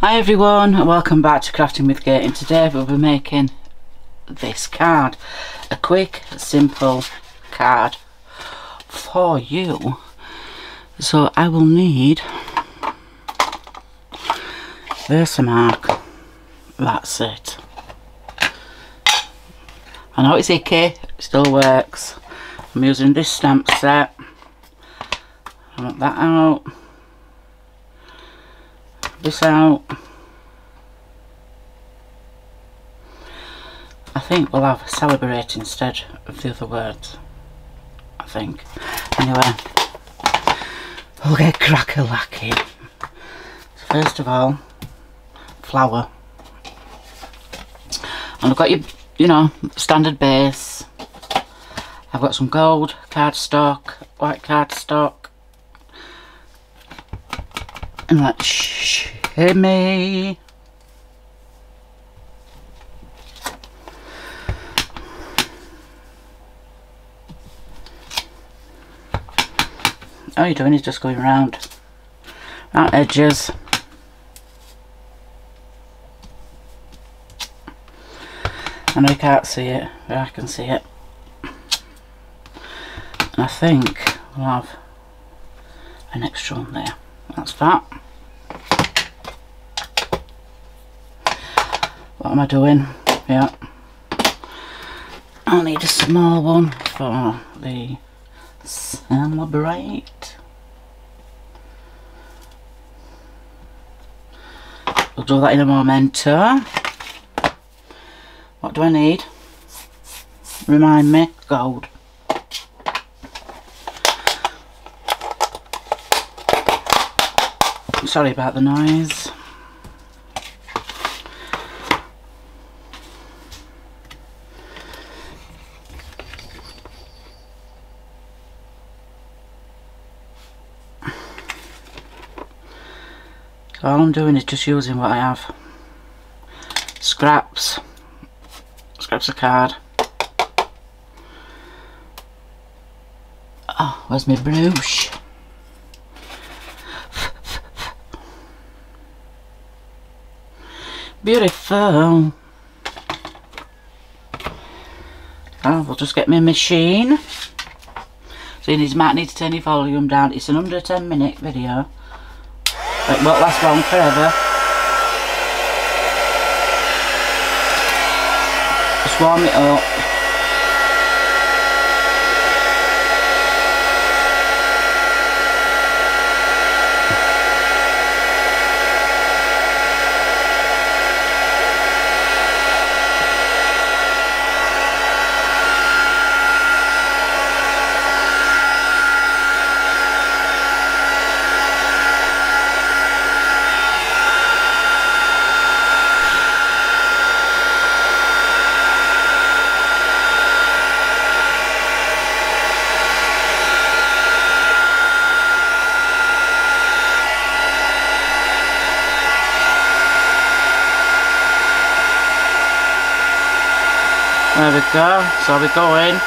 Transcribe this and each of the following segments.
Hi everyone, and welcome back to Crafting with Kate, and today we'll be making this card. A quick, simple card for you. So I will need Versamark. That's it. I know it's icky, it still works. I'm using this stamp set. I want that out. This out. I think we'll have celebrate instead of the other words. I think. Anyway, we'll get crack-a-lacking. So first of all, flour. And I've got you know, standard base. I've got some gold cardstock, white cardstock. And let's shimmy. All you're doing is just going round edges. I know you can't see it, but I can see it. And I think we'll have an extra one there. That's that. What am I doing? Yeah. I'll need a small one for the celebrate. We'll do that in a momento. What do I need? Remind me. Gold. Sorry about the noise. So all I'm doing is just using what I have. Scraps of card. Oh, where's my brush? Beautiful. Oh, we'll just get my machine. So you might need to turn your volume down. It's an under 10-minute video. It won't last long forever. Just warm it up. There we go, so we're going.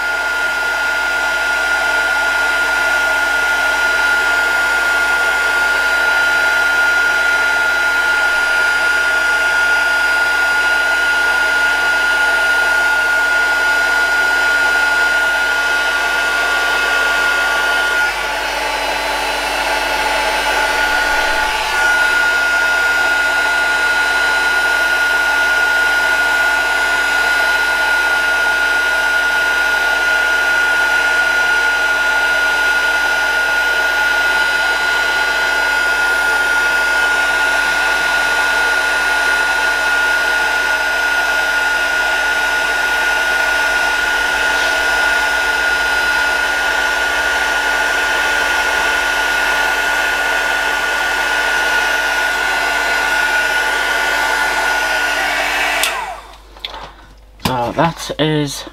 So that is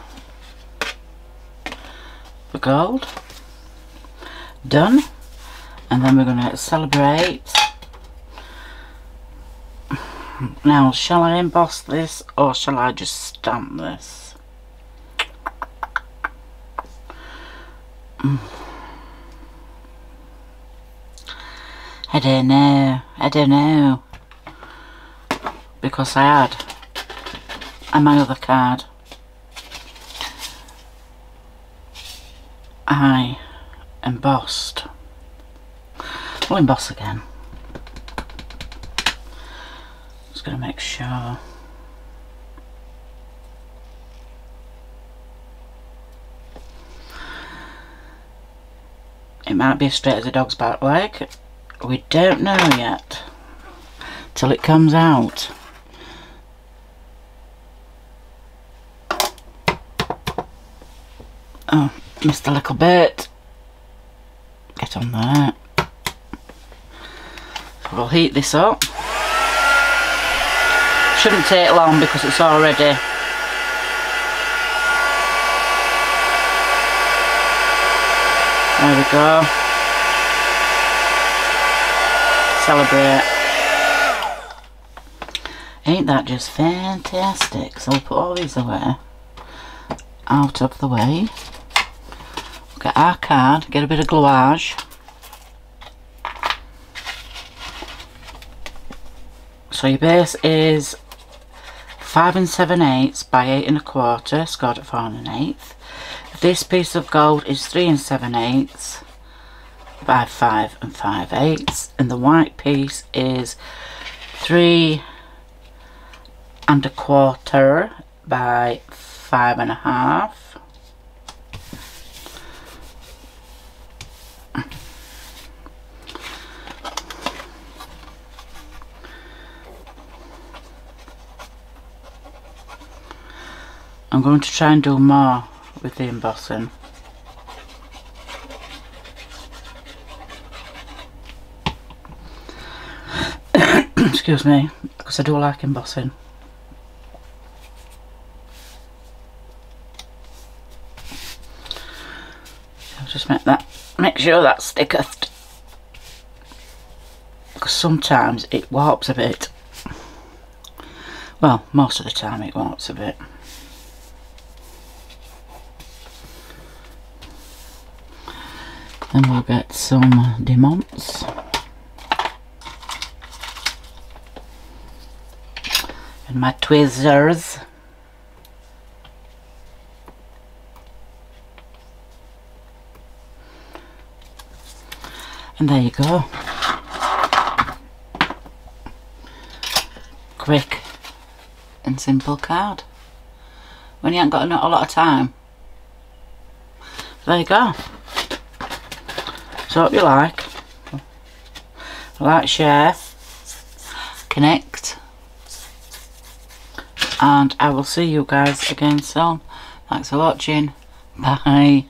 the gold done, and then we're going to celebrate. Now, shall I emboss this or shall I just stamp this? I don't know. because I had on my other card I embossed. I'll emboss again. Just going to make sure. It might be as straight as a dog's back leg. We don't know yet till it comes out. Oh, missed a little bit. Get on there. So we'll heat this up. Shouldn't take long because it's already there we go. Celebrate. Ain't that just fantastic? So we'll put all these away, out of the way. Get our card, get a bit of gouache. So your base is 5 7/8 by 8 1/4, scored at 4 1/8. This piece of gold is 3 7/8 by 5 5/8, and the white piece is 3 1/4 by 5 1/2. I'm going to try and do more with the embossing. Excuse me, because I do like embossing. I'll just make sure that sticketh, because sometimes it warps a bit. Well, most of the time it warps a bit. Then we'll get some diamonds. And my tweezers. And there you go. Quick and simple card. When you haven't got a lot of time. There you go. So hope you like, share, connect, and I will see you guys again soon. Thanks for watching. Bye.